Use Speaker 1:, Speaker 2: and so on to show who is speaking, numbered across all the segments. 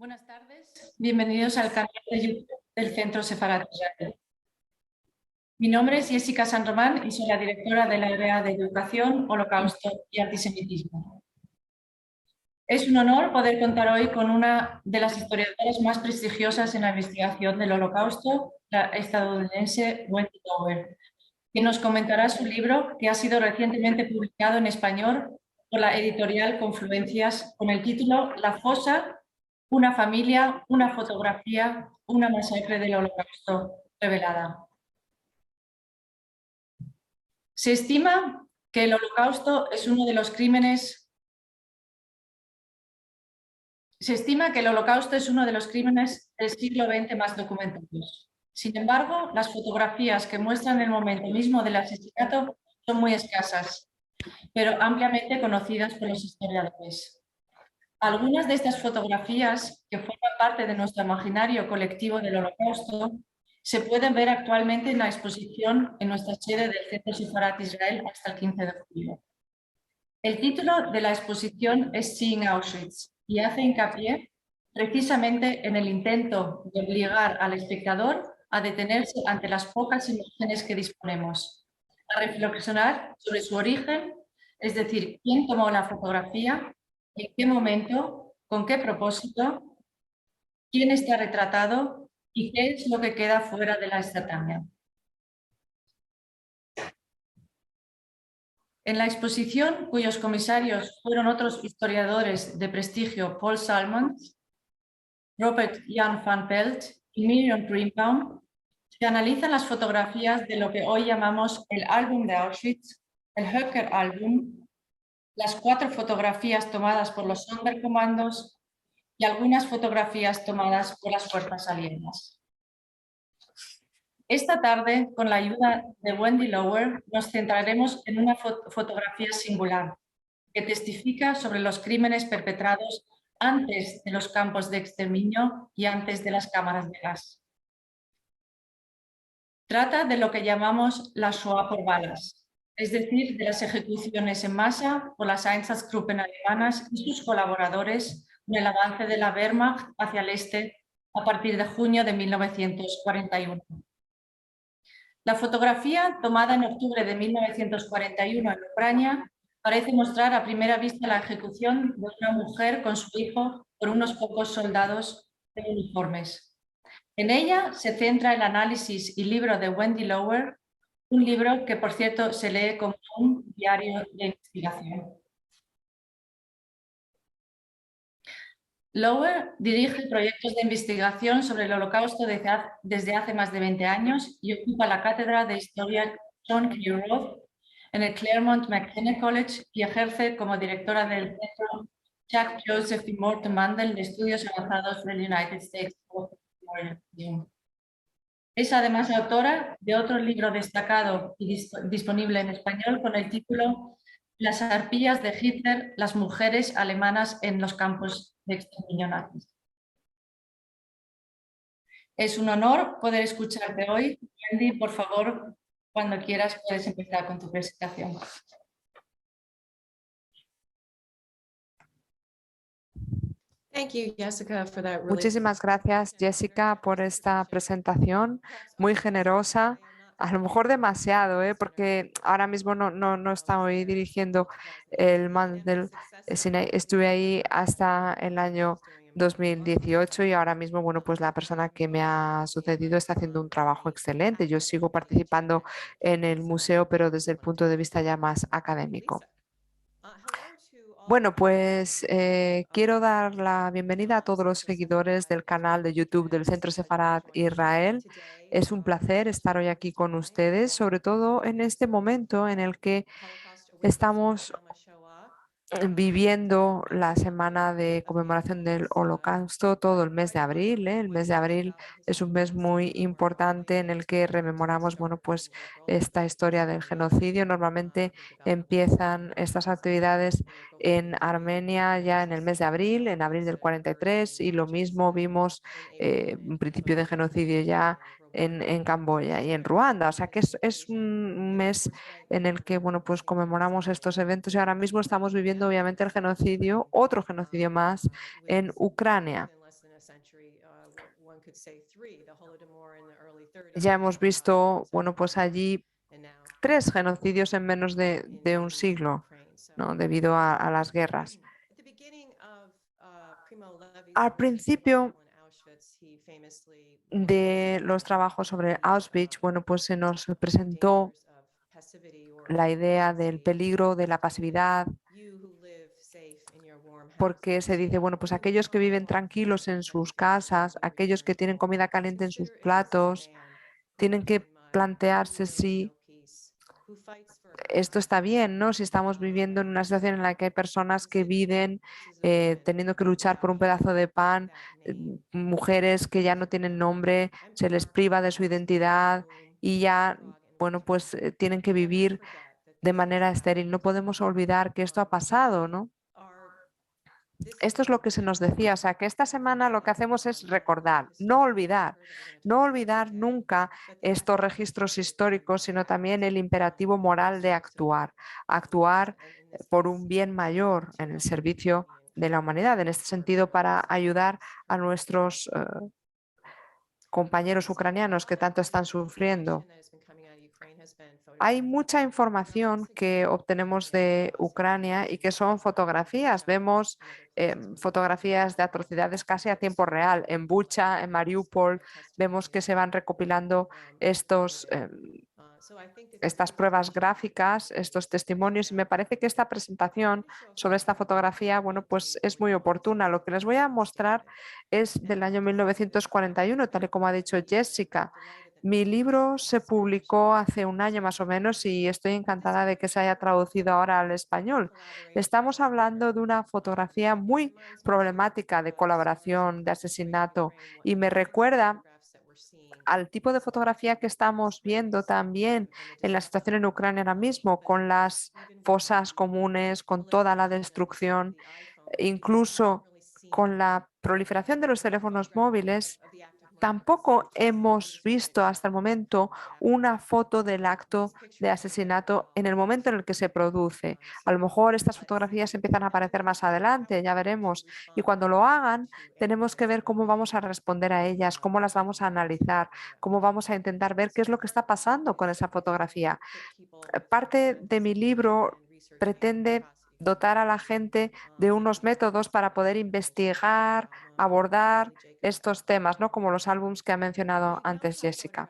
Speaker 1: Buenas tardes, bienvenidos al canal de YouTube del Centro Sefarat Israel. Mi nombre es Jessica San Román y soy la directora del área de Educación, Holocausto y Antisemitismo. Es un honor poder contar hoy con una de las historiadoras más prestigiosas en la investigación del Holocausto, la estadounidense Wendy Lower, que nos comentará su libro, que ha sido recientemente publicado en español por la editorial Confluencias, con el título La fosa, una familia, una fotografía, una masacre del Holocausto revelada. Se estima que el Holocausto es uno de los crímenes del siglo XX más documentados. Sin embargo, las fotografías que muestran el momento mismo del asesinato son muy escasas, pero ampliamente conocidas por los historiadores. Algunas de estas fotografías, que forman parte de nuestro imaginario colectivo del Holocausto, se pueden ver actualmente en la exposición en nuestra sede del Centro Sefarat Israel hasta el 15 de julio. El título de la exposición es Seeing Auschwitz y hace hincapié precisamente en el intento de obligar al espectador a detenerse ante las pocas imágenes que disponemos, a reflexionar sobre su origen, es decir, quién tomó la fotografía, en qué momento, con qué propósito, quién está retratado y qué es lo que queda fuera de la instantánea. En la exposición, cuyos comisarios fueron otros historiadores de prestigio, Paul Salmons, Robert Jan van Pelt y Miriam Greenbaum, se analizan las fotografías de lo que hoy llamamos el álbum de Auschwitz, el Höcker Album, las 4 fotografías tomadas por los Sonderkommandos y algunas fotografías tomadas por las fuerzas alienas. Esta tarde, con la ayuda de Wendy Lower, nos centraremos en una fotografía singular que testifica sobre los crímenes perpetrados antes de los campos de exterminio y antes de las cámaras de gas. Trata de lo que llamamos la Shoah por balas, es decir, de las ejecuciones en masa por las Einsatzgruppen alemanas y sus colaboradores en el avance de la Wehrmacht hacia el este a partir de junio de 1941. La fotografía, tomada en octubre de 1941 en Ucrania, parece mostrar a primera vista la ejecución de una mujer con su hijo por unos pocos soldados de uniformes. En ella se centra el análisis y libro de Wendy Lower, un libro que, por cierto, se lee como un diario de investigación. Lower dirige proyectos de investigación sobre el Holocausto desde hace más de 20 años y ocupa la cátedra de Historia John K. Roth en el Claremont McKenna College y ejerce como directora del Centro Jack Joseph y Morton Mandel de Estudios Avanzados del United States Museum. Es además autora de otro libro destacado y disponible en español con el título Las arpillas de Hitler, las mujeres alemanas en los campos de exterminio nazis. Es un honor poder escucharte hoy. Wendy, por favor, cuando quieras puedes empezar con tu presentación.
Speaker 2: Muchísimas gracias, Jessica, por esta presentación muy generosa. A lo mejor demasiado, porque ahora mismo no estoy dirigiendo el Mandel Cine. Estuve ahí hasta el año 2018 y ahora mismo, bueno, pues la persona que me ha sucedido está haciendo un trabajo excelente. Yo sigo participando en el museo, pero desde el punto de vista ya más académico. Bueno, pues quiero dar la bienvenida a todos los seguidores del canal de YouTube del Centro Sefarat Israel. Es un placer estar hoy aquí con ustedes, sobre todo en este momento en el que estamos viviendo la semana de conmemoración del Holocausto, todo el mes de abril. El mes de abril es un mes muy importante en el que rememoramos, bueno, pues esta historia del genocidio. Normalmente empiezan estas actividades en Armenia ya en el mes de abril, en abril del 43, y lo mismo vimos un principio de genocidio ya en Camboya y en Ruanda. O sea que es un mes en el que, bueno, pues conmemoramos estos eventos y ahora mismo estamos viviendo obviamente el genocidio, otro genocidio más en Ucrania. Ya hemos visto, bueno, pues allí 3 genocidios en menos de un siglo, ¿no? Debido a las guerras. Al principio de los trabajos sobre Auschwitz, bueno, pues se nos presentó la idea del peligro de la pasividad, porque se dice, bueno, pues aquellos que viven tranquilos en sus casas, aquellos que tienen comida caliente en sus platos, tienen que plantearse si esto está bien, ¿no? Si estamos viviendo en una situación en la que hay personas que viven teniendo que luchar por un pedazo de pan, mujeres que ya no tienen nombre, se les priva de su identidad y ya, bueno, pues tienen que vivir de manera estéril. No podemos olvidar que esto ha pasado, ¿no? Esto es lo que se nos decía, o sea, que esta semana lo que hacemos es recordar, no olvidar nunca estos registros históricos, sino también el imperativo moral de actuar, actuar por un bien mayor en el servicio de la humanidad, en este sentido para ayudar a nuestros compañeros ucranianos que tanto están sufriendo. Hay mucha información que obtenemos de Ucrania y que son fotografías. Vemos fotografías de atrocidades casi a tiempo real. En Bucha, en Mariupol, vemos que se van recopilando estas pruebas gráficas, estos testimonios, y me parece que esta presentación sobre esta fotografía, bueno, pues es muy oportuna. Lo que les voy a mostrar es del año 1941, tal y como ha dicho Jessica. Mi libro se publicó hace un año más o menos y estoy encantada de que se haya traducido ahora al español. Estamos hablando de una fotografía muy problemática de colaboración, de asesinato, y me recuerda al tipo de fotografía que estamos viendo también en la situación en Ucrania ahora mismo, con las fosas comunes, con toda la destrucción, incluso con la proliferación de los teléfonos móviles. Tampoco hemos visto hasta el momento una foto del acto de asesinato en el momento en el que se produce. A lo mejor estas fotografías empiezan a aparecer más adelante, ya veremos. Y cuando lo hagan, tenemos que ver cómo vamos a responder a ellas, cómo las vamos a analizar, cómo vamos a intentar ver qué es lo que está pasando con esa fotografía. Parte de mi libro pretende dotar a la gente de unos métodos para poder investigar, abordar estos temas, ¿no? Como los álbums que ha mencionado antes Jessica.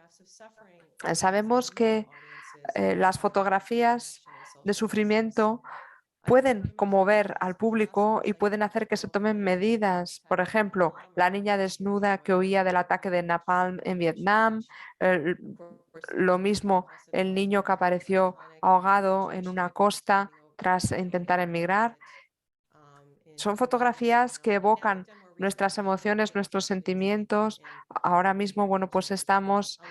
Speaker 2: Sabemos que las fotografías de sufrimiento pueden conmover al público y pueden hacer que se tomen medidas. Por ejemplo, la niña desnuda que huía del ataque de Napalm en Vietnam, lo mismo el niño que apareció ahogado en una costa tras intentar emigrar. Son fotografías que evocan nuestras emociones, nuestros sentimientos. Ahora mismo, bueno, pues estamos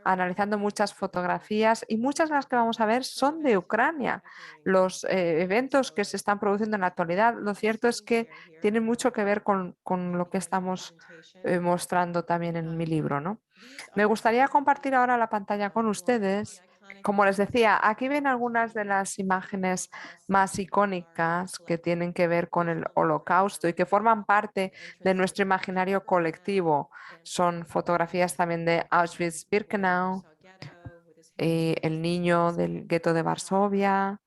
Speaker 2: analizando muchas fotografías y muchas de las que vamos a ver son de Ucrania. Los eventos que se están produciendo en la actualidad, lo cierto es que tienen mucho que ver con lo que estamos mostrando también en mi libro, ¿no? Me gustaría compartir ahora la pantalla con ustedes. Como les decía, aquí ven algunas de las imágenes más icónicas que tienen que ver con el Holocausto y que forman parte de nuestro imaginario colectivo. Son fotografías también de Auschwitz-Birkenau, el niño del gueto de Varsovia,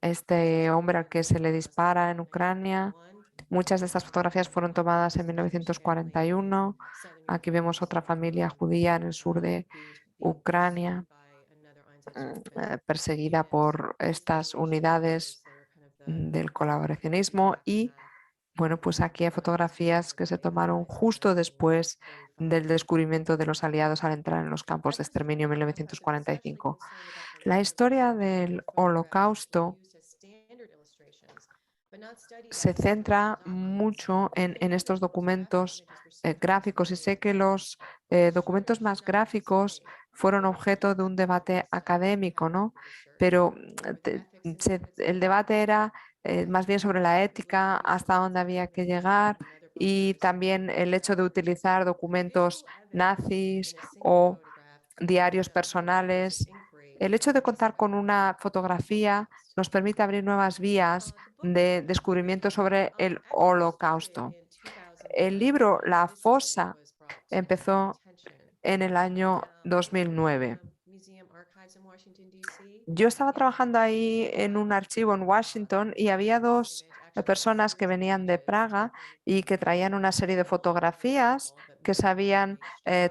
Speaker 2: este hombre al que se le dispara en Ucrania. Muchas de estas fotografías fueron tomadas en 1941. Aquí vemos otra familia judía en el sur de Ucrania, perseguida por estas unidades del colaboracionismo. Y bueno, pues aquí hay fotografías que se tomaron justo después del descubrimiento de los aliados al entrar en los campos de exterminio en 1945. La historia del Holocausto se centra mucho en estos documentos gráficos y sé que los documentos más gráficos fueron objeto de un debate académico, ¿no? Pero el debate era más bien sobre la ética, hasta dónde había que llegar y también el hecho de utilizar documentos nazis o diarios personales. El hecho de contar con una fotografía nos permite abrir nuevas vías de descubrimiento sobre el Holocausto. El libro La fosa empezó en el año 2009. Yo estaba trabajando ahí en un archivo en Washington y había dos personas que venían de Praga y que traían una serie de fotografías que se habían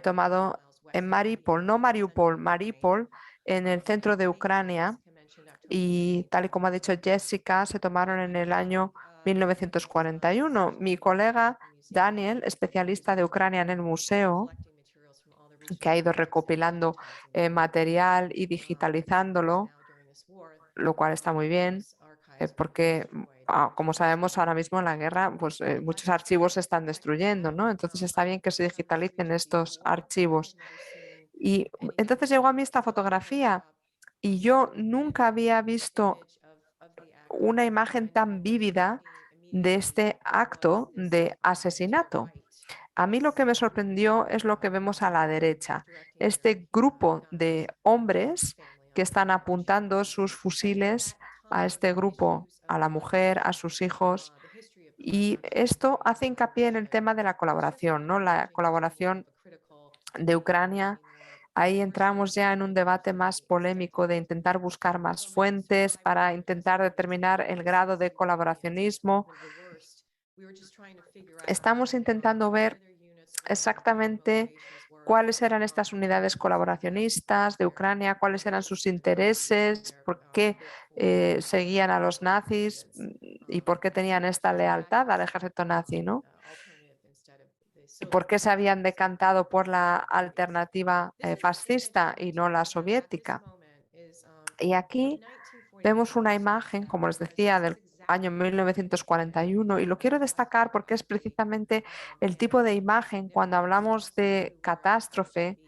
Speaker 2: tomado en Mariupol, no Mariupol, Mariupol, en el centro de Ucrania. Y tal y como ha dicho Jessica, se tomaron en el año 1941. Mi colega Daniel, especialista de Ucrania en el museo, que ha ido recopilando material y digitalizándolo, lo cual está muy bien, porque como sabemos ahora mismo en la guerra, pues muchos archivos se están destruyendo, ¿no? Entonces está bien que se digitalicen estos archivos. Y entonces llegó a mí esta fotografía y yo nunca había visto una imagen tan vívida de este acto de asesinato. A mí lo que me sorprendió es lo que vemos a la derecha, este grupo de hombres que están apuntando sus fusiles a este grupo, a la mujer, a sus hijos, y esto hace hincapié en el tema de la colaboración, ¿no? La colaboración de Ucrania. Ahí entramos ya en un debate más polémico de intentar buscar más fuentes para intentar determinar el grado de colaboracionismo. Estamos intentando ver exactamente cuáles eran estas unidades colaboracionistas de Ucrania, cuáles eran sus intereses, por qué seguían a los nazis y por qué tenían esta lealtad al ejército nazi, ¿no? ¿Y por qué se habían decantado por la alternativa fascista y no la soviética? Y aquí vemos una imagen, como les decía, del año 1941 y lo quiero destacar porque es precisamente el tipo de imagen cuando hablamos de catástrofe.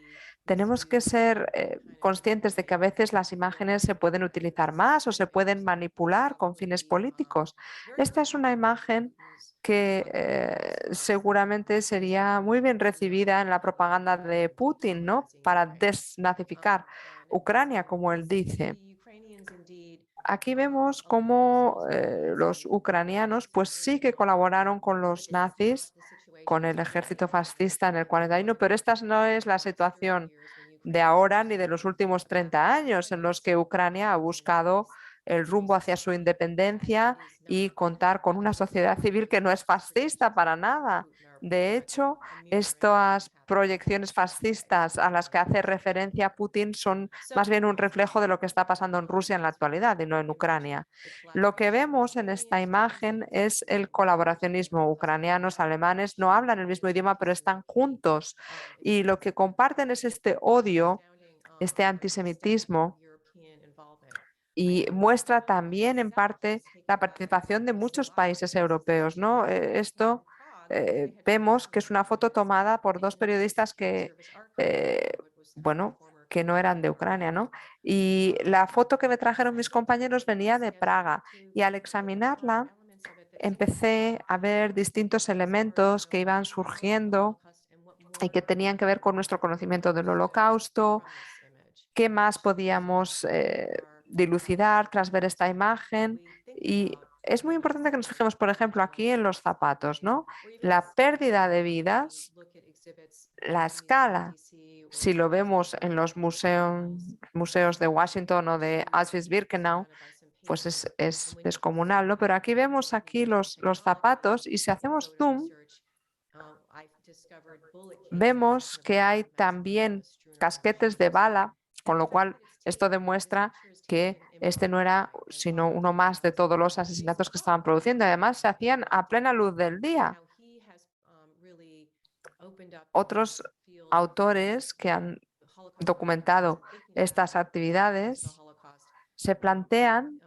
Speaker 2: Tenemos que ser conscientes de que a veces las imágenes se pueden utilizar más o se pueden manipular con fines políticos. Esta es una imagen que seguramente sería muy bien recibida en la propaganda de Putin, ¿no? Para desnazificar Ucrania, como él dice. Aquí vemos cómo los ucranianos pues sí que colaboraron con los nazis, con el ejército fascista en el 41, pero esta no es la situación de ahora ni de los últimos 30 años en los que Ucrania ha buscado el rumbo hacia su independencia y contar con una sociedad civil que no es fascista para nada. De hecho, estas proyecciones fascistas a las que hace referencia Putin son más bien un reflejo de lo que está pasando en Rusia en la actualidad y no en Ucrania. Lo que vemos en esta imagen es el colaboracionismo. Ucranianos, alemanes no hablan el mismo idioma, pero están juntos y lo que comparten es este odio, este antisemitismo, y muestra también en parte la participación de muchos países europeos, ¿no? Esto vemos que es una foto tomada por dos periodistas que, eh, bueno, que no eran de Ucrania, ¿no? Y la foto que me trajeron mis compañeros venía de Praga y al examinarla empecé a ver distintos elementos que iban surgiendo y que tenían que ver con nuestro conocimiento del Holocausto. ¿Qué más podíamos dilucidar tras ver esta imagen? Y es muy importante que nos fijemos, por ejemplo, aquí en los zapatos, ¿no? La pérdida de vidas, la escala, si lo vemos en los museos de Washington o de Auschwitz-Birkenau, pues es descomunal, ¿no? Pero aquí vemos aquí los zapatos y si hacemos zoom, vemos que hay también casquetes de bala, con lo cual esto demuestra que este no era sino uno más de todos los asesinatos que estaban produciendo. Además, se hacían a plena luz del día. Otros autores que han documentado estas actividades se plantean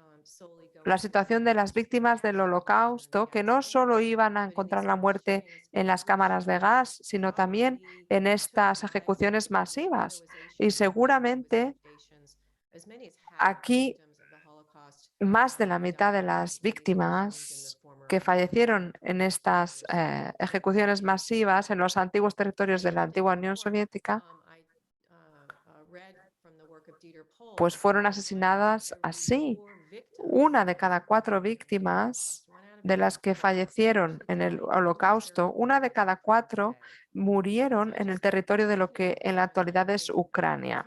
Speaker 2: la situación de las víctimas del Holocausto, que no solo iban a encontrar la muerte en las cámaras de gas, sino también en estas ejecuciones masivas. Y seguramente aquí más de la mitad de las víctimas que fallecieron en estas ejecuciones masivas en los antiguos territorios de la antigua Unión Soviética, pues fueron asesinadas así. Una de cada 4 víctimas de las que fallecieron en el Holocausto, 1 de cada 4 murieron en el territorio de lo que en la actualidad es Ucrania.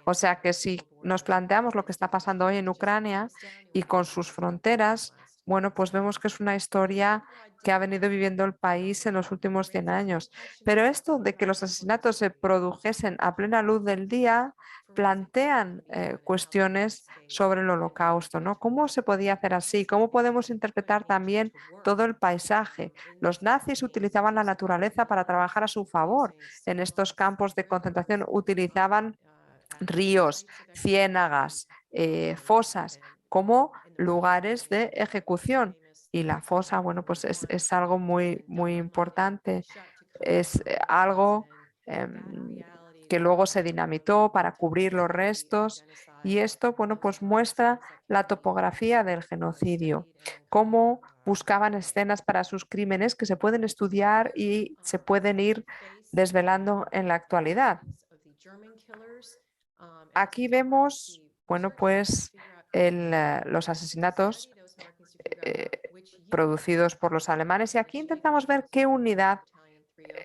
Speaker 2: O sea que si nos planteamos lo que está pasando hoy en Ucrania y con sus fronteras, bueno, pues vemos que es una historia que ha venido viviendo el país en los últimos 100 años. Pero esto de que los asesinatos se produjesen a plena luz del día plantean cuestiones sobre el holocausto, ¿no? ¿Cómo se podía hacer así? ¿Cómo podemos interpretar también todo el paisaje? Los nazis utilizaban la naturaleza para trabajar a su favor. En estos campos de concentración utilizaban ríos, ciénagas, fosas como lugares de ejecución. Y la fosa, bueno, pues es algo muy, muy importante. Es algo que luego se dinamitó para cubrir los restos. Y esto, bueno, pues muestra la topografía del genocidio, cómo buscaban escenas para sus crímenes que se pueden estudiar y se pueden ir desvelando en la actualidad. Aquí vemos, bueno, pues los asesinatos eh, producidos por los alemanes y aquí intentamos ver qué unidad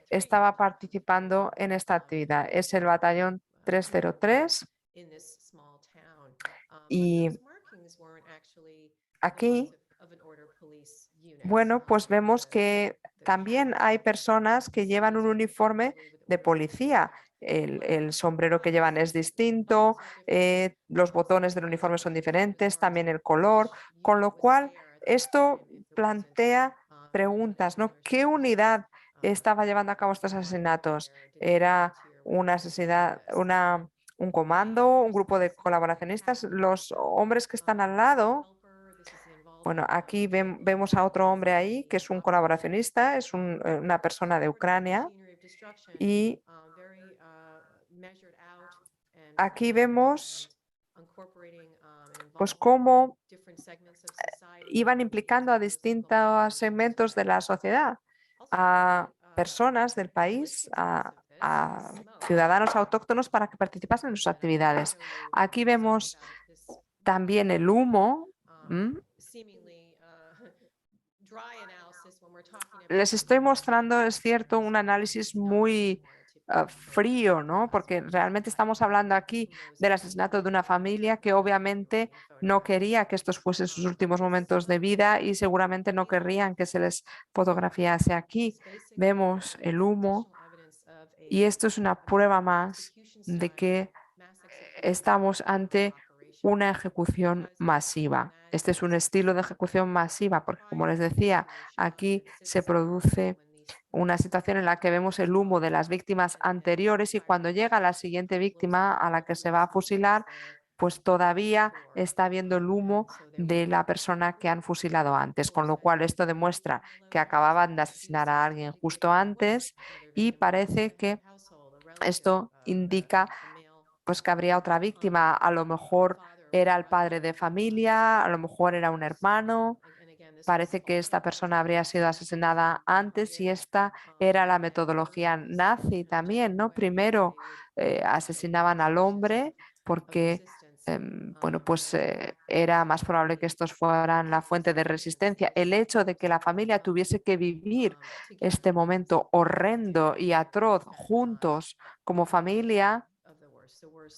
Speaker 2: estaba participando en esta actividad. Es el batallón 303 y aquí, bueno, pues vemos que también hay personas que llevan un uniforme de policía. El sombrero que llevan es distinto, los botones del uniforme son diferentes, también el color, con lo cual esto plantea preguntas, ¿no? ¿Qué unidad estaba llevando a cabo estos asesinatos? ¿Era una asesinada, un comando, un grupo de colaboracionistas? Los hombres que están al lado, bueno, aquí vemos a otro hombre ahí que es un colaboracionista, es una persona de Ucrania y aquí vemos pues cómo iban implicando a distintos segmentos de la sociedad, a personas del país, a ciudadanos autóctonos para que participasen en sus actividades. Aquí vemos también el humo. Les estoy mostrando, es cierto, un análisis muy frío, ¿no? Porque realmente estamos hablando aquí del asesinato de una familia que obviamente no quería que estos fuesen sus últimos momentos de vida y seguramente no querrían que se les fotografiase aquí. Vemos el humo y esto es una prueba más de que estamos ante una ejecución masiva. Este es un estilo de ejecución masiva porque, como les decía, aquí se produce una situación en la que vemos el humo de las víctimas anteriores y cuando llega la siguiente víctima a la que se va a fusilar, pues todavía está viendo el humo de la persona que han fusilado antes, con lo cual esto demuestra que acababan de asesinar a alguien justo antes y parece que esto indica pues que habría otra víctima, a lo mejor era el padre de familia, a lo mejor era un hermano. Parece que esta persona habría sido asesinada antes y esta era la metodología nazi también, ¿no? Primero asesinaban al hombre porque, bueno, pues era más probable que estos fueran la fuente de resistencia. El hecho de que la familia tuviese que vivir este momento horrendo y atroz juntos como familia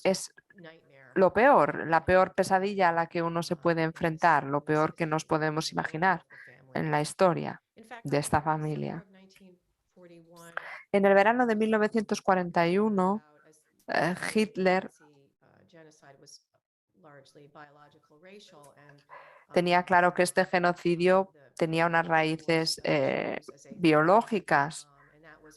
Speaker 2: es lo peor, la peor pesadilla a la que uno se puede enfrentar, lo peor que nos podemos imaginar en la historia de esta familia. En el verano de 1941, Hitler tenía claro que este genocidio tenía unas raíces biológicas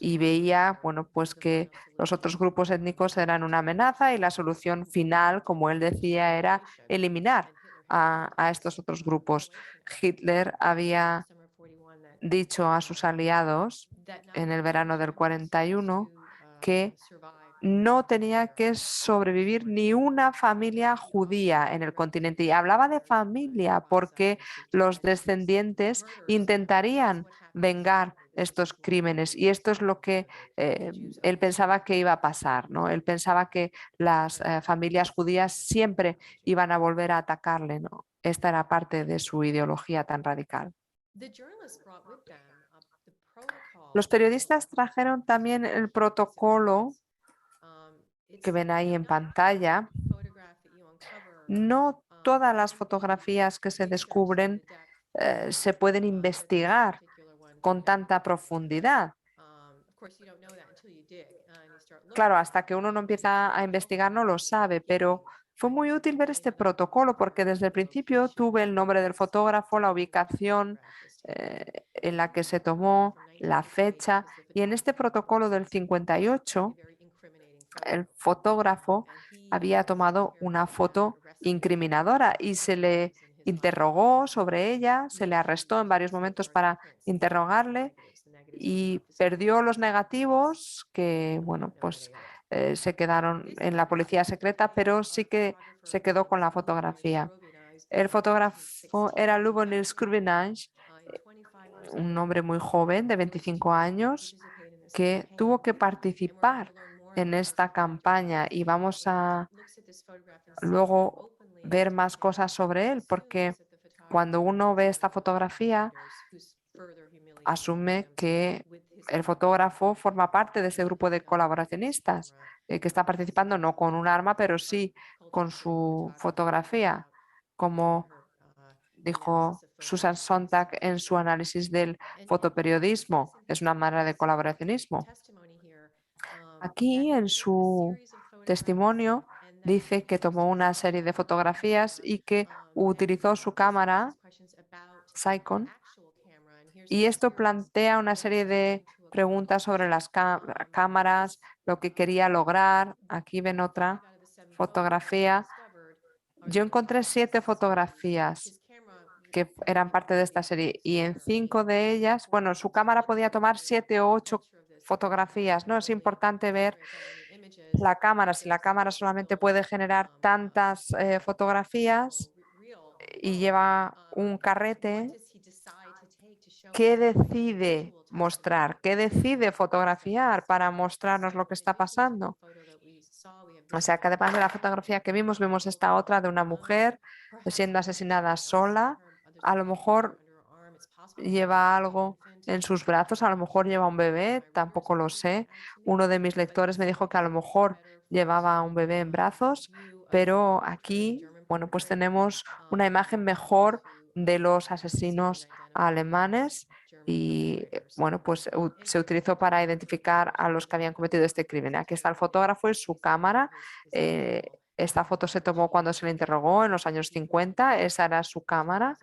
Speaker 2: y veía, bueno, pues que los otros grupos étnicos eran una amenaza y la solución final, como él decía, era eliminar a estos otros grupos. Hitler había dicho a sus aliados en el verano del 41 que no tenía que sobrevivir ni una familia judía en el continente. Y hablaba de familia porque los descendientes intentarían vengar estos crímenes. Y esto es lo que él pensaba que iba a pasar, ¿no? Él pensaba que las familias judías siempre iban a volver a atacarle, ¿no? Esta era parte de su ideología tan radical. Los periodistas trajeron también el protocolo que ven ahí en pantalla. No todas las fotografías que se descubren se pueden investigar con tanta profundidad. Claro, hasta que uno no empieza a investigar no lo sabe, pero fue muy útil ver este protocolo porque desde el principio tuve el nombre del fotógrafo, la ubicación en la que se tomó, la fecha, y en este protocolo del 58 el fotógrafo había tomado una foto incriminadora y se le interrogó sobre ella, se le arrestó en varios momentos para interrogarle y perdió los negativos que, bueno, pues se quedaron en la policía secreta, pero sí que se quedó con la fotografía. El fotógrafo era Lubomir Skruvinaj, un hombre muy joven de 25 años que tuvo que participar en esta campaña y vamos a luego ver más cosas sobre él porque cuando uno ve esta fotografía asume que el fotógrafo forma parte de ese grupo de colaboracionistas que está participando no con un arma, pero sí con su fotografía, como dijo Susan Sontag en su análisis del fotoperiodismo. Es una manera de colaboracionismo. Aquí en su testimonio dice que tomó una serie de fotografías y que utilizó su cámara Nikon. Y esto plantea una serie de preguntas sobre las cámaras, lo que quería lograr. Aquí ven otra fotografía. Yo encontré 7 fotografías que eran parte de esta serie y en 5 de ellas, bueno, su cámara podía tomar 7 o 8 fotografías, ¿no? Es importante ver la cámara. Si la cámara solamente puede generar tantas fotografías y lleva un carrete, ¿qué decide mostrar? ¿Qué decide fotografiar para mostrarnos lo que está pasando? O sea que además de la fotografía que vimos, vimos esta otra de una mujer siendo asesinada sola. A lo mejor lleva algo en sus brazos, a lo mejor lleva un bebé, tampoco lo sé. Uno de mis lectores me dijo que a lo mejor llevaba un bebé en brazos, pero aquí, bueno, pues tenemos una imagen mejor de los asesinos alemanes y, bueno, pues se utilizó para identificar a los que habían cometido este crimen. Aquí está el fotógrafo y su cámara. Esta foto se tomó cuando se le interrogó en los años 50, esa era su cámara.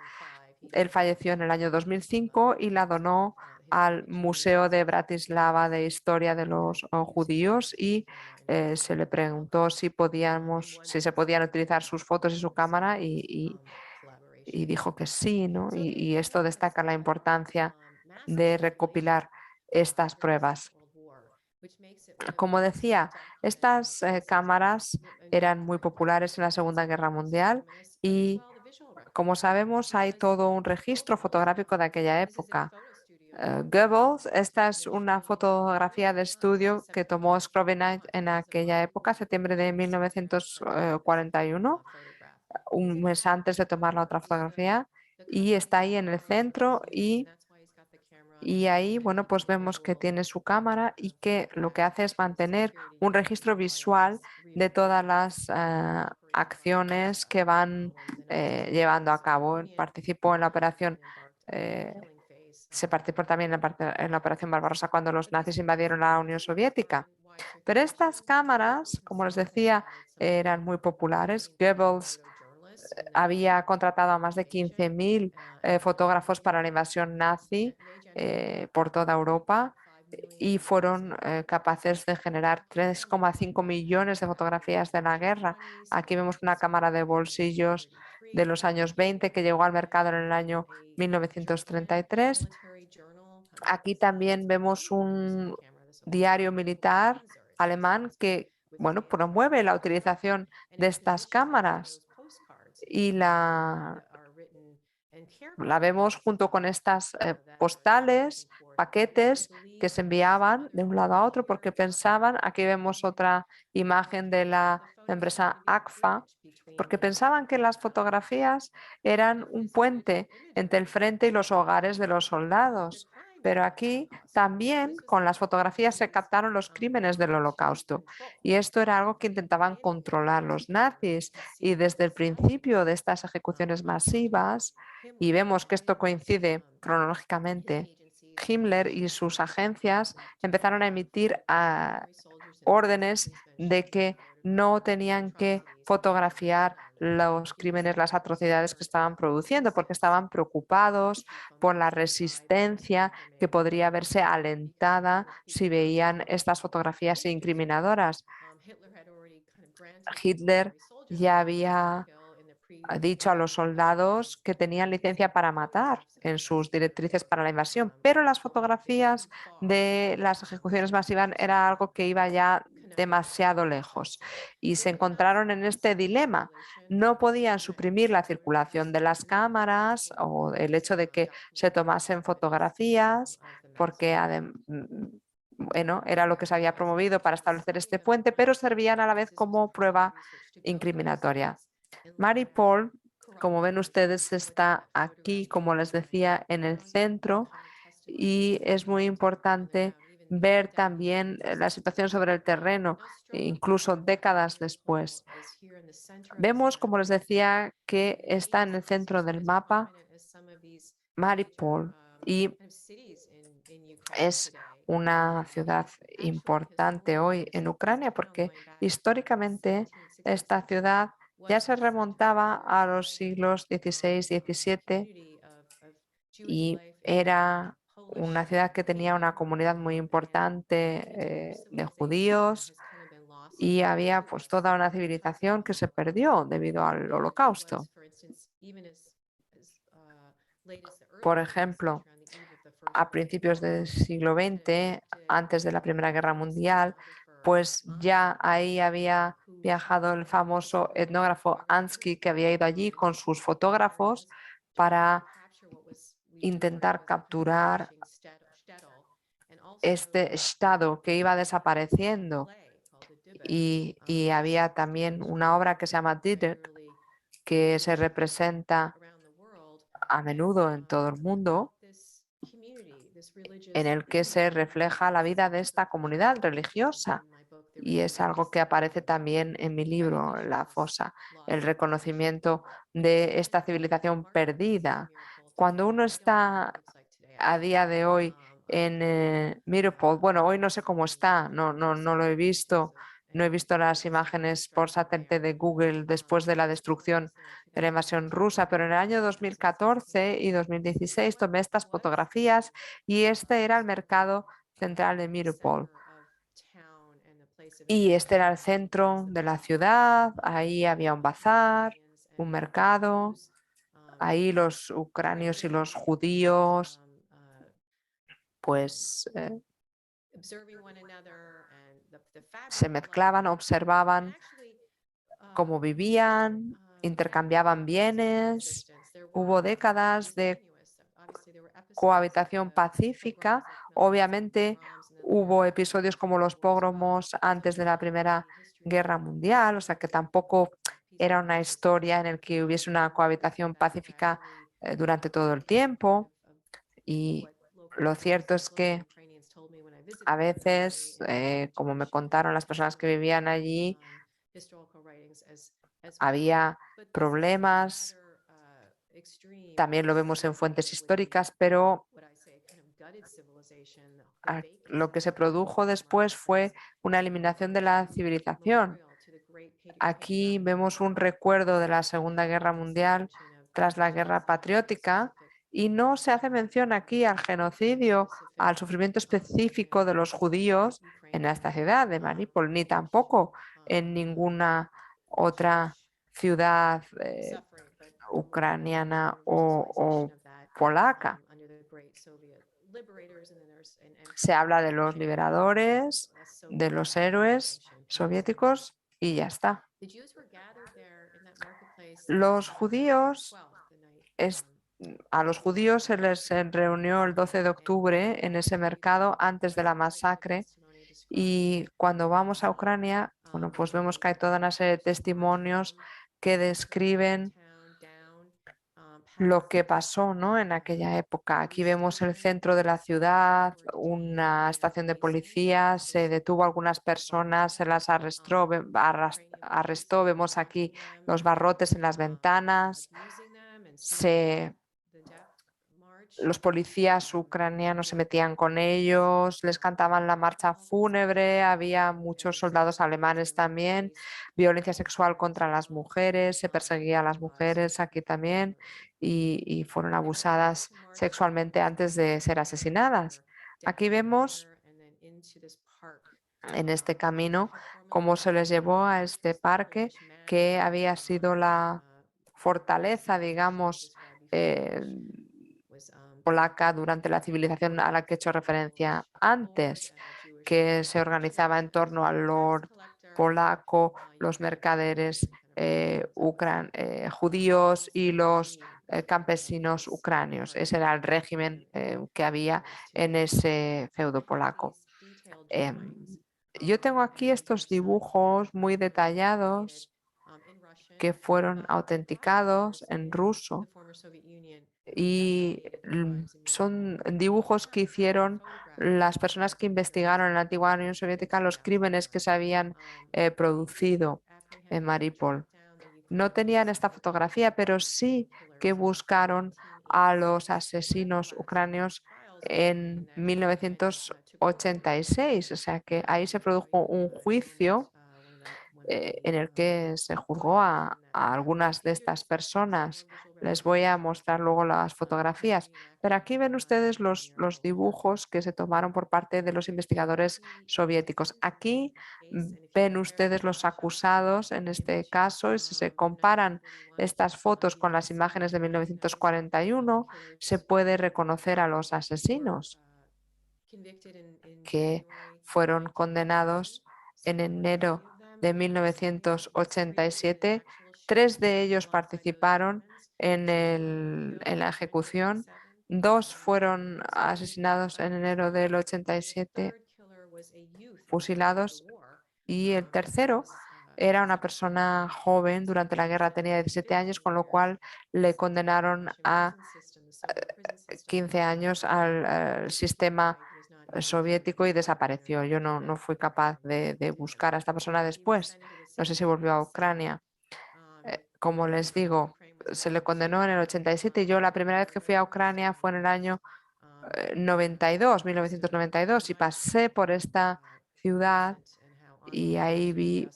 Speaker 2: Él falleció en el año 2005 y la donó al Museo de Bratislava de Historia de los Judíos y se le preguntó si se podían utilizar sus fotos y su cámara y dijo que sí, ¿no? Y esto destaca la importancia de recopilar estas pruebas. Como decía, estas cámaras eran muy populares en la Segunda Guerra Mundial y como sabemos, hay todo un registro fotográfico de aquella época. Goebbels, esta es una fotografía de estudio que tomó Skrovinaj en aquella época, septiembre de 1941, un mes antes de tomar la otra fotografía, y está ahí en el centro y ahí, bueno, pues vemos que tiene su cámara y que lo que hace es mantener un registro visual de todas las acciones que van llevando a cabo. Participó en la operación, se participó también en la operación Barbarossa cuando los nazis invadieron la Unión Soviética. Pero estas cámaras, como les decía, eran muy populares. Goebbels había contratado a más de 15.000 fotógrafos para la invasión nazi por toda Europa y fueron capaces de generar 3,5 millones de fotografías de la guerra. Aquí vemos una cámara de bolsillos de los años 20 que llegó al mercado en el año 1933. Aquí también vemos un diario militar alemán que, bueno, promueve la utilización de estas cámaras y la vemos junto con estas postales, paquetes que se enviaban de un lado a otro porque pensaban, aquí vemos otra imagen de la la empresa ACFA, porque pensaban que las fotografías eran un puente entre el frente y los hogares de los soldados. Pero aquí también con las fotografías se captaron los crímenes del Holocausto. Y esto era algo que intentaban controlar los nazis. Y desde el principio de estas ejecuciones masivas, y vemos que esto coincide cronológicamente, Himmler y sus agencias empezaron a emitir órdenes de que no tenían que fotografiar los crímenes, las atrocidades que estaban produciendo, porque estaban preocupados por la resistencia que podría verse alentada si veían estas fotografías incriminadoras. Hitler ya había ha dicho a los soldados que tenían licencia para matar en sus directrices para la invasión, pero las fotografías de las ejecuciones masivas era algo que iba ya demasiado lejos y se encontraron en este dilema. No podían suprimir la circulación de las cámaras o el hecho de que se tomasen fotografías porque bueno, era lo que se había promovido para establecer este puente, pero servían a la vez como prueba incriminatoria. Mariupol, como ven ustedes, está aquí, como les decía, en el centro y es muy importante ver también la situación sobre el terreno, incluso décadas después. Vemos, como les decía, que está en el centro del mapa Mariupol y es una ciudad importante hoy en Ucrania porque históricamente esta ciudad ya se remontaba a los siglos XVI, XVII y era una ciudad que tenía una comunidad muy importante de judíos y había pues toda una civilización que se perdió debido al Holocausto. Por ejemplo, a principios del siglo XX, antes de la Primera Guerra Mundial, pues ya ahí había viajado el famoso etnógrafo Ansky, que había ido allí con sus fotógrafos para intentar capturar este estado que iba desapareciendo. Y había también una obra que se llama Didet, que se representa a menudo en todo el mundo, en el que se refleja la vida de esta comunidad religiosa. Y es algo que aparece también en mi libro, La Fosa, el reconocimiento de esta civilización perdida. Cuando uno está a día de hoy en Mariupol, bueno, hoy no sé cómo está, no lo he visto, no he visto las imágenes por satélite de Google después de la destrucción de la invasión rusa, pero en el año 2014 y 2016 tomé estas fotografías y este era el mercado central de Mariupol. Y este era el centro de la ciudad, ahí había un bazar, un mercado, ahí los ucranios y los judíos pues se mezclaban, observaban cómo vivían, intercambiaban bienes. Hubo décadas de cohabitación pacífica. Obviamente hubo episodios como los pogromos antes de la Primera Guerra Mundial, o sea que tampoco era una historia en la que hubiese una cohabitación pacífica durante todo el tiempo. Y lo cierto es que a veces, como me contaron las personas que vivían allí, había problemas, también lo vemos en fuentes históricas, pero lo que se produjo después fue una eliminación de la civilización. Aquí vemos un recuerdo de la Segunda Guerra Mundial tras la Guerra Patriótica y no se hace mención aquí al genocidio, al sufrimiento específico de los judíos en esta ciudad de Mariupol, ni tampoco en ninguna otra ciudad ucraniana o polaca. Se habla de los liberadores, de los héroes soviéticos y ya está. Los judíos, a los judíos se les reunió el 12 de octubre en ese mercado antes de la masacre Y cuando vamos a Ucrania, bueno, pues vemos que hay toda una serie de testimonios que describen lo que pasó, ¿no?, en aquella época. Aquí vemos el centro de la ciudad, una estación de policía, se detuvo a algunas personas, se las arrestó, vemos aquí los barrotes en las ventanas, los policías ucranianos se metían con ellos, les cantaban la marcha fúnebre, había muchos soldados alemanes también, violencia sexual contra las mujeres, se perseguía a las mujeres aquí también y fueron abusadas sexualmente antes de ser asesinadas. Aquí vemos en este camino cómo se les llevó a este parque que había sido la fortaleza, digamos, polaca durante la civilización a la que he hecho referencia antes, que se organizaba en torno al Lord polaco, los mercaderes judíos y los campesinos ucranios. Ese era el régimen que había en ese feudo polaco. Yo tengo aquí estos dibujos muy detallados que fueron autenticados en ruso y son dibujos que hicieron las personas que investigaron en la antigua Unión Soviética los crímenes que se habían producido en Mariupol. No tenían esta fotografía, pero sí que buscaron a los asesinos ucranianos en 1986, o sea que ahí se produjo un juicio en el que se juzgó a algunas de estas personas. Les voy a mostrar luego las fotografías, pero aquí ven ustedes los dibujos que se tomaron por parte de los investigadores soviéticos. Aquí ven ustedes los acusados en este caso y si se comparan estas fotos con las imágenes de 1941, se puede reconocer a los asesinos que fueron condenados en enero de 1987. 3 de ellos participaron en la ejecución, 2 fueron asesinados en enero del 87, fusilados, y el tercero era una persona joven durante la guerra, tenía 17 años, con lo cual le condenaron a 15 años al sistema soviético y desapareció. Yo no fui capaz de buscar a esta persona después. No sé si volvió a Ucrania. Como les digo, se le condenó en el 87 y yo la primera vez que fui a Ucrania fue en el año 1992 y pasé por esta ciudad y ahí vi,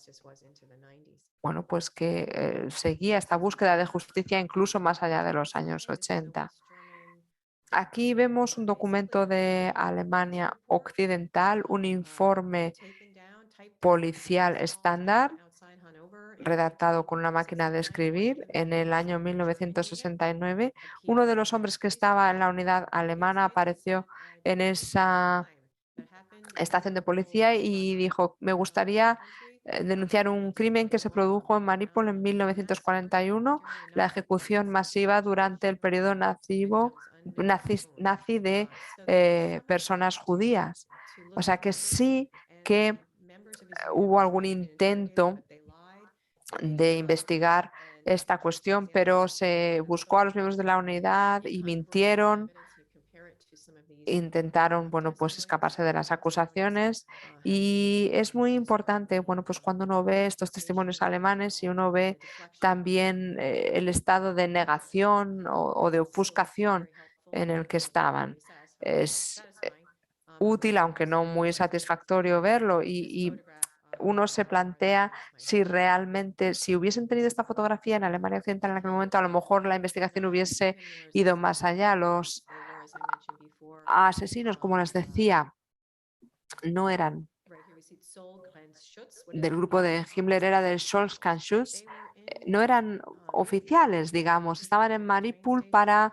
Speaker 2: bueno, pues que seguía esta búsqueda de justicia incluso más allá de los años 80. Aquí vemos un documento de Alemania Occidental, un informe policial estándar redactado con una máquina de escribir en el año 1969. Uno de los hombres que estaba en la unidad alemana apareció en esa estación de policía y dijo: me gustaría denunciar un crimen que se produjo en Mariupol en 1941, la ejecución masiva durante el periodo nazi de personas judías. O sea que sí que hubo algún intento de investigar esta cuestión, pero se buscó a los miembros de la unidad y mintieron, intentaron, bueno, pues escaparse de las acusaciones y es muy importante, bueno, pues cuando uno ve estos testimonios alemanes y uno ve también el estado de negación o de ofuscación en el que estaban. Es útil, aunque no muy satisfactorio verlo y uno se plantea si realmente, si hubiesen tenido esta fotografía en Alemania Occidental en aquel momento, a lo mejor la investigación hubiese ido más allá. Los asesinos, como les decía, no eran del grupo de Himmler, era del Scholz-Schutz, no eran oficiales, digamos, estaban en Mariupol para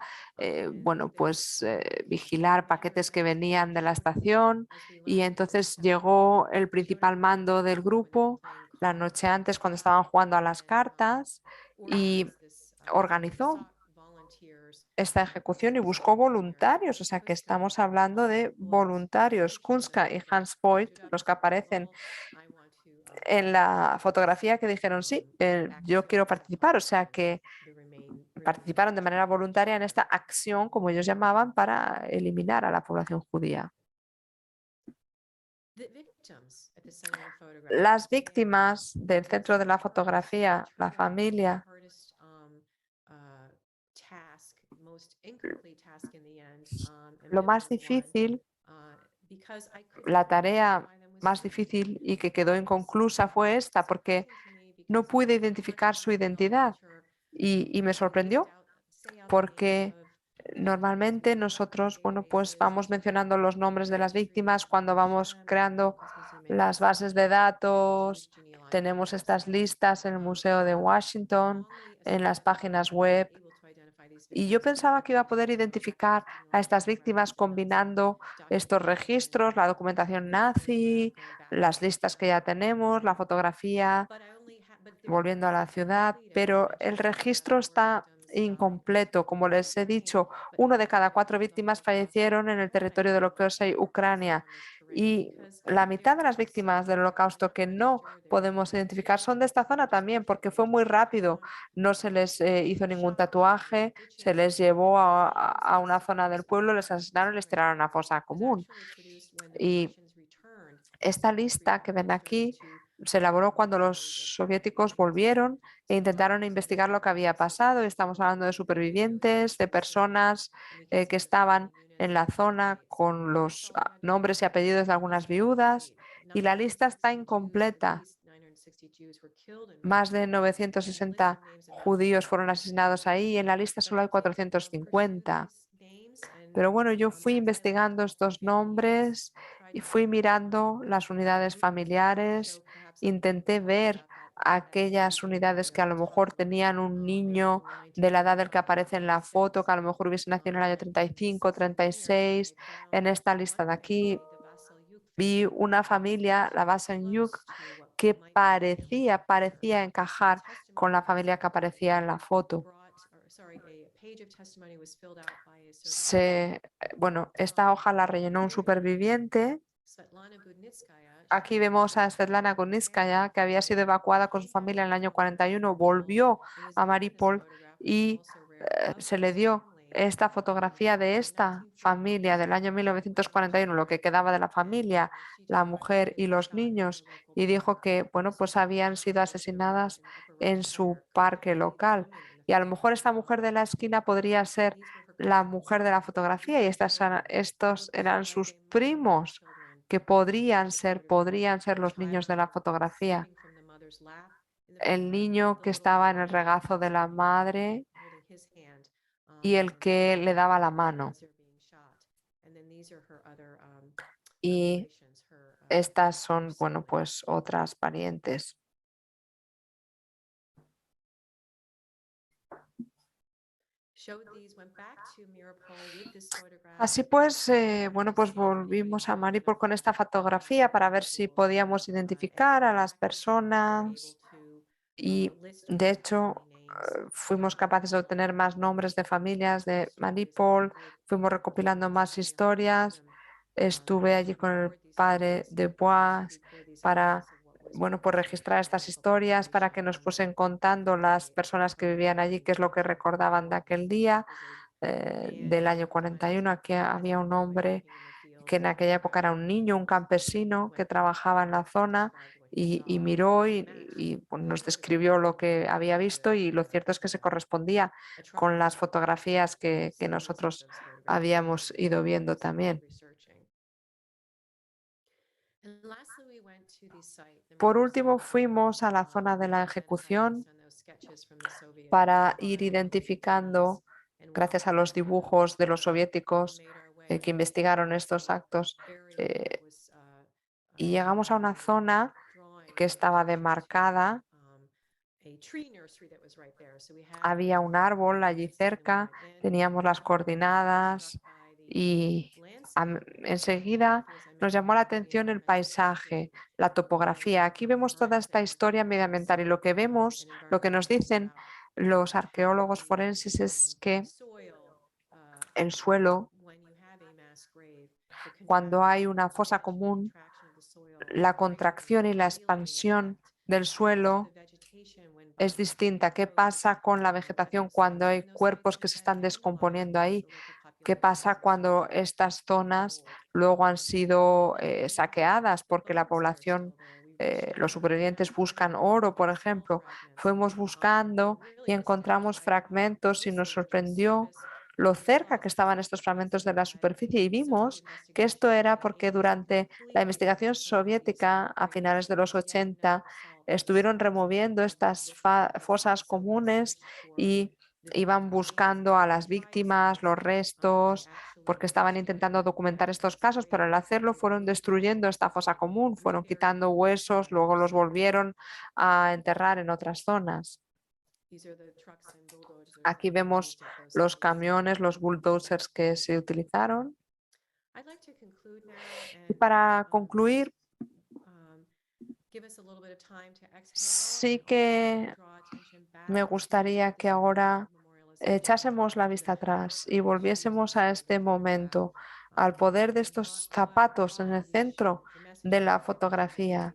Speaker 2: bueno, pues, vigilar paquetes que venían de la estación y entonces llegó el principal mando del grupo la noche antes cuando estaban jugando a las cartas y organizó esta ejecución y buscó voluntarios, o sea que estamos hablando de voluntarios. Kunska y Hans Voigt, los que aparecen en la fotografía, que dijeron, sí, yo quiero participar, o sea que participaron de manera voluntaria en esta acción, como ellos llamaban, para eliminar a la población judía. Las víctimas del centro de la fotografía, la familia, lo más difícil, la tarea más difícil y que quedó inconclusa fue esta, porque no pude identificar su identidad y me sorprendió porque normalmente nosotros, bueno, pues vamos mencionando los nombres de las víctimas cuando vamos creando las bases de datos. Tenemos estas listas en el Museo de Washington, en las páginas web. Y yo pensaba que iba a poder identificar a estas víctimas combinando estos registros, la documentación nazi, las listas que ya tenemos, la fotografía, volviendo a la ciudad, pero el registro está incompleto. Como les he dicho, 1 de cada 4 víctimas fallecieron en el territorio de lo que hoy es Ucrania. Y la mitad de las víctimas del Holocausto que no podemos identificar son de esta zona también, porque fue muy rápido. No se les hizo ningún tatuaje, se les llevó a una zona del pueblo, les asesinaron y les tiraron a fosa común. Y esta lista que ven aquí se elaboró cuando los soviéticos volvieron e intentaron investigar lo que había pasado. Estamos hablando de supervivientes, de personas que estaban en la zona con los nombres y apellidos de algunas viudas, y la lista está incompleta. Más de 960 judíos fueron asesinados ahí y en la lista solo hay 450. Pero bueno, yo fui investigando estos nombres y fui mirando las unidades familiares, intenté ver aquellas unidades que a lo mejor tenían un niño de la edad del que aparece en la foto, que a lo mejor hubiese nacido en el año 35, 36. En esta lista de aquí vi una familia, la Basenyuk, que parecía encajar con la familia que aparecía en la foto. Bueno, esta hoja la rellenó un superviviente. Aquí vemos a Svetlana Gurniskaya, que había sido evacuada con su familia en el año 41, volvió a Mariupol y se le dio esta fotografía de esta familia del año 1941, lo que quedaba de la familia, la mujer y los niños, y dijo que, bueno, pues habían sido asesinadas en su parque local. Y a lo mejor esta mujer de la esquina podría ser la mujer de la fotografía y estos eran sus primos que podrían ser los niños de la fotografía. El niño que estaba en el regazo de la madre y el que le daba la mano. Y estas son, bueno, pues otras parientes. Así pues, bueno, pues volvimos a Mariupol con esta fotografía para ver si podíamos identificar a las personas y, de hecho, fuimos capaces de obtener más nombres de familias de Mariupol, fuimos recopilando más historias. Estuve allí con el padre de Bois para, bueno, pues registrar estas historias, para que nos fuesen contando las personas que vivían allí, qué es lo que recordaban de aquel día, del año 41. Aquí había un hombre que en aquella época era un niño, un campesino que trabajaba en la zona y miró pues, nos describió lo que había visto, y lo cierto es que se correspondía con las fotografías que nosotros habíamos ido viendo también. Por último, fuimos a la zona de la ejecución para ir identificando, gracias a los dibujos de los soviéticos que investigaron estos actos, y llegamos a una zona que estaba demarcada. Había un árbol allí cerca, teníamos las coordenadas y enseguida nos llamó la atención el paisaje, la topografía. Aquí vemos toda esta historia medioambiental y lo que vemos, lo que nos dicen los arqueólogos forenses es que el suelo, cuando hay una fosa común, la contracción y la expansión del suelo es distinta. ¿Qué pasa con la vegetación cuando hay cuerpos que se están descomponiendo ahí? ¿Qué pasa cuando estas zonas luego han sido saqueadas porque la población, los supervivientes buscan oro, por ejemplo? Fuimos buscando y encontramos fragmentos y nos sorprendió lo cerca que estaban estos fragmentos de la superficie y vimos que esto era porque durante la investigación soviética a finales de los 80 estuvieron removiendo estas fosas comunes y iban buscando a las víctimas, los restos, porque estaban intentando documentar estos casos, pero al hacerlo fueron destruyendo esta fosa común, fueron quitando huesos, luego los volvieron a enterrar en otras zonas. Aquí vemos los camiones, los bulldozers que se utilizaron. Y para concluir, sí que me gustaría que ahora echásemos la vista atrás y volviésemos a este momento, al poder de estos zapatos en el centro de la fotografía.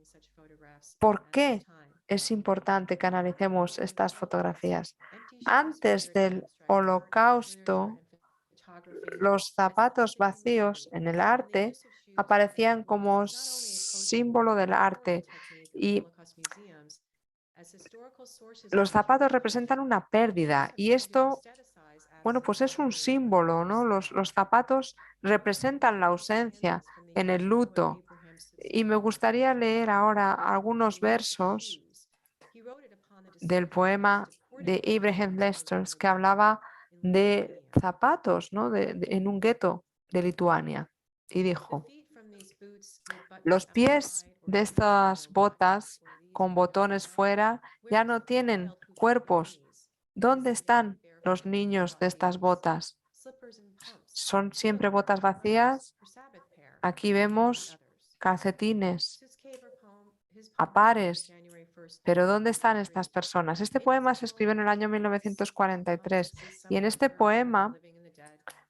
Speaker 2: ¿Por qué es importante que analicemos estas fotografías? Antes del Holocausto, los zapatos vacíos en el arte aparecían como símbolo del arte y los zapatos representan una pérdida y esto, bueno, pues es un símbolo, ¿no? Los zapatos representan la ausencia en el luto. Y me gustaría leer ahora algunos versos del poema de Abraham Leicester que hablaba de zapatos, ¿no? En un gueto de Lituania. Y dijo, los pies de estas botas con botones fuera ya no tienen cuerpos. ¿Dónde están los niños de estas botas? ¿Son siempre botas vacías? Aquí vemos calcetines a pares. Pero ¿dónde están estas personas? Este poema se escribió en el año 1943 y en este poema,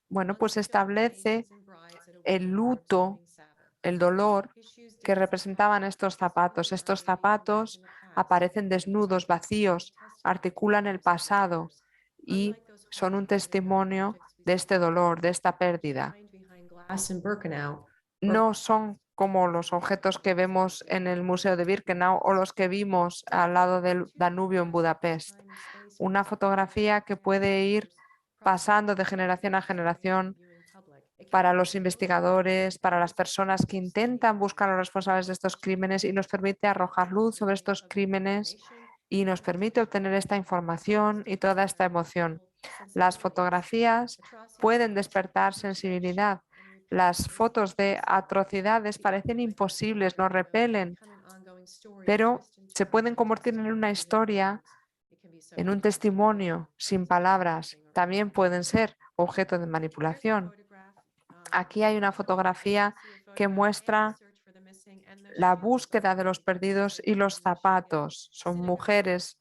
Speaker 2: bueno, pues establece el luto, el dolor que representaban estos zapatos. Estos zapatos aparecen desnudos, vacíos, articulan el pasado y son un testimonio de este dolor, de esta pérdida. No son como los objetos que vemos en el Museo de Birkenau o los que vimos al lado del Danubio en Budapest. Una fotografía que puede ir pasando de generación a generación para los investigadores, para las personas que intentan buscar a los responsables de estos crímenes y nos permite arrojar luz sobre estos crímenes y nos permite obtener esta información y toda esta emoción. Las fotografías pueden despertar sensibilidad. Las fotos de atrocidades parecen imposibles, nos repelen, pero se pueden convertir en una historia, en un testimonio sin palabras. También pueden ser objeto de manipulación. Aquí hay una fotografía que muestra la búsqueda de los perdidos y los zapatos. Son mujeres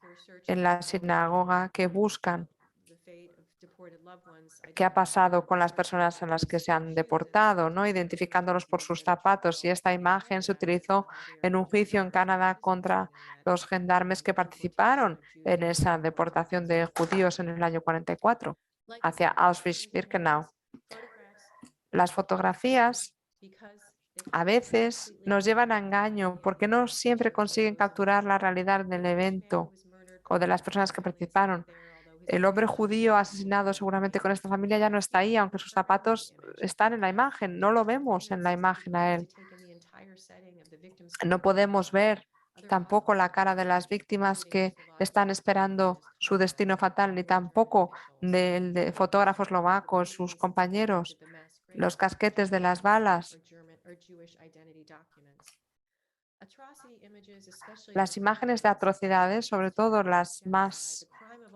Speaker 2: en la sinagoga que buscan qué ha pasado con las personas en las que se han deportado, ¿no? Identificándolos por sus zapatos. Y esta imagen se utilizó en un juicio en Canadá contra los gendarmes que participaron en esa deportación de judíos en el año 44 hacia Auschwitz-Birkenau. Las fotografías a veces nos llevan a engaño porque no siempre consiguen capturar la realidad del evento o de las personas que participaron. El hombre judío asesinado seguramente con esta familia ya no está ahí, aunque sus zapatos están en la imagen. No lo vemos en la imagen a él. No podemos ver tampoco la cara de las víctimas que están esperando su destino fatal, ni tampoco del de fotógrafos eslovacos, sus compañeros, los casquetes de las balas. Las imágenes de atrocidades, sobre todo las más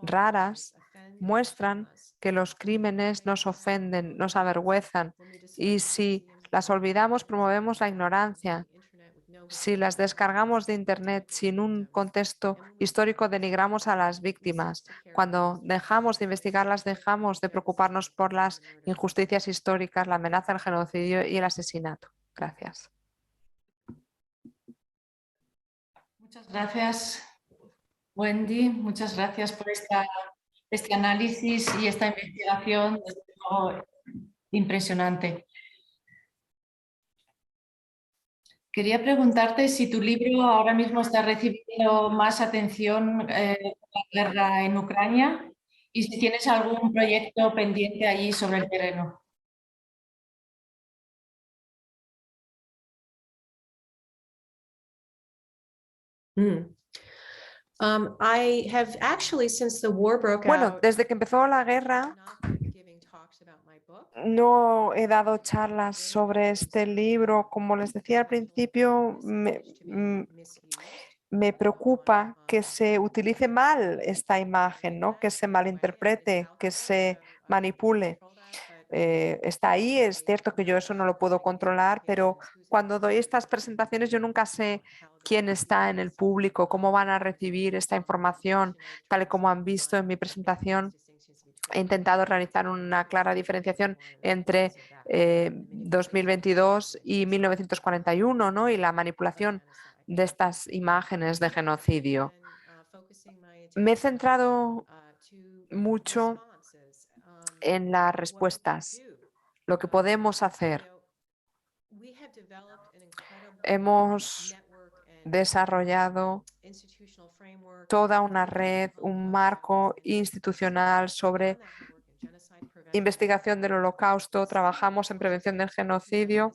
Speaker 2: raras, muestran que los crímenes nos ofenden, nos avergüenzan y si las olvidamos promovemos la ignorancia. Si las descargamos de Internet sin un contexto histórico, denigramos a las víctimas. Cuando dejamos de investigarlas, dejamos de preocuparnos por las injusticias históricas, la amenaza, el genocidio y el asesinato. Gracias.
Speaker 1: Muchas gracias, Wendy. Muchas gracias por este análisis y esta investigación, desde luego, impresionante. Quería preguntarte si tu libro ahora mismo está recibiendo más atención con la guerra en Ucrania y si tienes algún proyecto pendiente allí sobre el terreno.
Speaker 2: Bueno, desde que empezó la guerra, no he dado charlas sobre este libro. Como les decía al principio, me preocupa que se utilice mal esta imagen, ¿no? Que se malinterprete, que se manipule. Está ahí, es cierto que yo eso no lo puedo controlar, pero cuando doy estas presentaciones yo nunca sé quién está en el público, cómo van a recibir esta información, tal y como han visto en mi presentación. He intentado realizar una clara diferenciación entre 2022 y 1941, ¿no? Y la manipulación de estas imágenes de genocidio. Me he centrado mucho en las respuestas, lo que podemos hacer. Hemos desarrollado toda una red, un marco institucional sobre investigación del Holocausto, trabajamos en prevención del genocidio.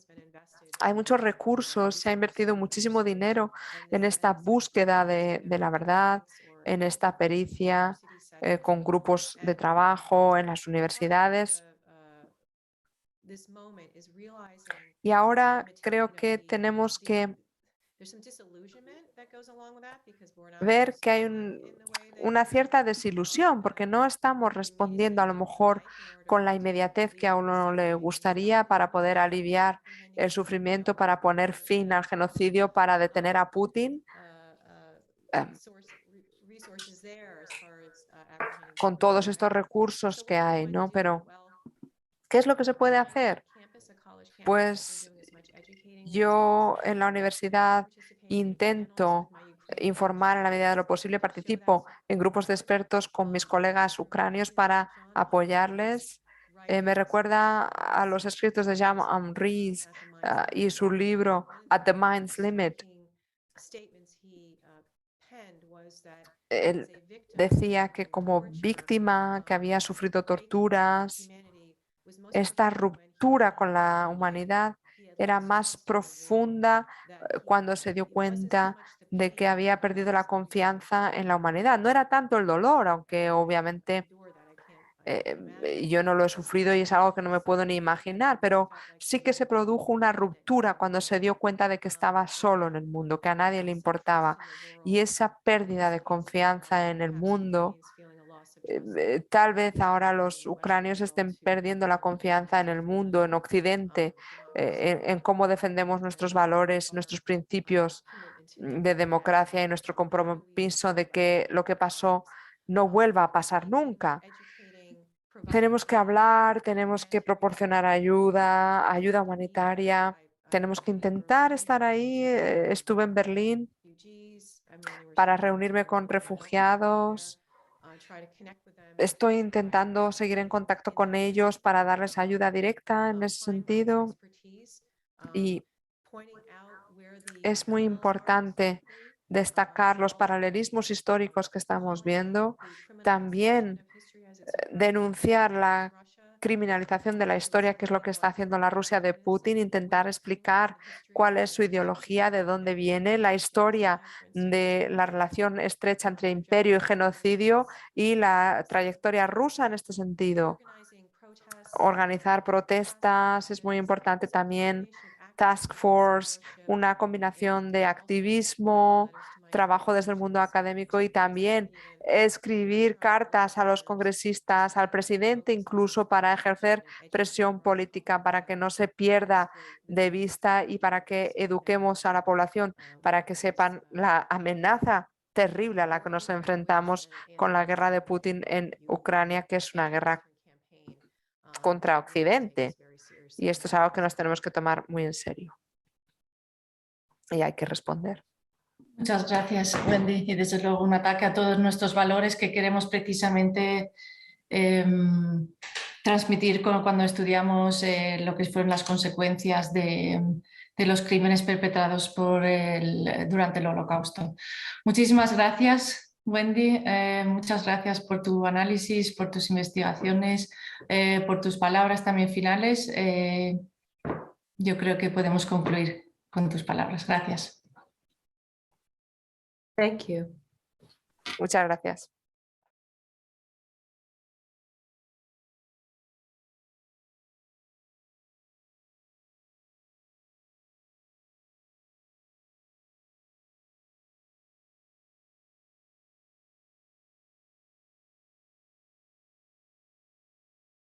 Speaker 2: Hay muchos recursos, se ha invertido muchísimo dinero en esta búsqueda de la verdad, en esta pericia, con grupos de trabajo en las universidades. Y ahora creo que tenemos que ver que hay una cierta desilusión porque no estamos respondiendo a lo mejor con la inmediatez que a uno le gustaría para poder aliviar el sufrimiento, para poner fin al genocidio, para detener a Putin. Con todos estos recursos que hay, ¿no? Pero, ¿qué es lo que se puede hacer? Pues yo en la universidad intento informar en la medida de lo posible, participo en grupos de expertos con mis colegas ucranios para apoyarles. Me recuerda a los escritos de Jean Amris y su libro At the Mind's Limit. Él decía que como víctima que había sufrido torturas, esta ruptura con la humanidad era más profunda cuando se dio cuenta de que había perdido la confianza en la humanidad. No era tanto el dolor, aunque obviamente yo no lo he sufrido y es algo que no me puedo ni imaginar, pero sí que se produjo una ruptura cuando se dio cuenta de que estaba solo en el mundo, que a nadie le importaba. Y esa pérdida de confianza en el mundo, tal vez ahora los ucranios estén perdiendo la confianza en el mundo, en Occidente, en cómo defendemos nuestros valores, nuestros principios de democracia y nuestro compromiso de que lo que pasó no vuelva a pasar nunca. Tenemos que hablar, tenemos que proporcionar ayuda, ayuda humanitaria, tenemos que intentar estar ahí. Estuve en Berlín para reunirme con refugiados. Estoy intentando seguir en contacto con ellos para darles ayuda directa en ese sentido. Y es muy importante destacar los paralelismos históricos que estamos viendo. También denunciar la criminalización de la historia, que es lo que está haciendo la Rusia de Putin, intentar explicar cuál es su ideología, de dónde viene, la historia de la relación estrecha entre imperio y genocidio y la trayectoria rusa en este sentido. Organizar protestas es muy importante también, task force, una combinación de activismo, trabajo desde el mundo académico y también escribir cartas a los congresistas, al presidente incluso, para ejercer presión política, para que no se pierda de vista y para que eduquemos a la población, para que sepan la amenaza terrible a la que nos enfrentamos con la guerra de Putin en Ucrania, que es una guerra contra Occidente. Y esto es algo que nos tenemos que tomar muy en serio. Y hay que responder.
Speaker 1: Muchas gracias, Wendy. Y desde luego un ataque a todos nuestros valores que queremos precisamente transmitir cuando estudiamos lo que fueron las consecuencias de los crímenes perpetrados durante el Holocausto. Muchísimas gracias, Wendy. Muchas gracias por tu análisis, por tus investigaciones, por tus palabras también finales. Yo creo que podemos concluir con tus palabras. Gracias.
Speaker 2: Thank you. Muchas gracias.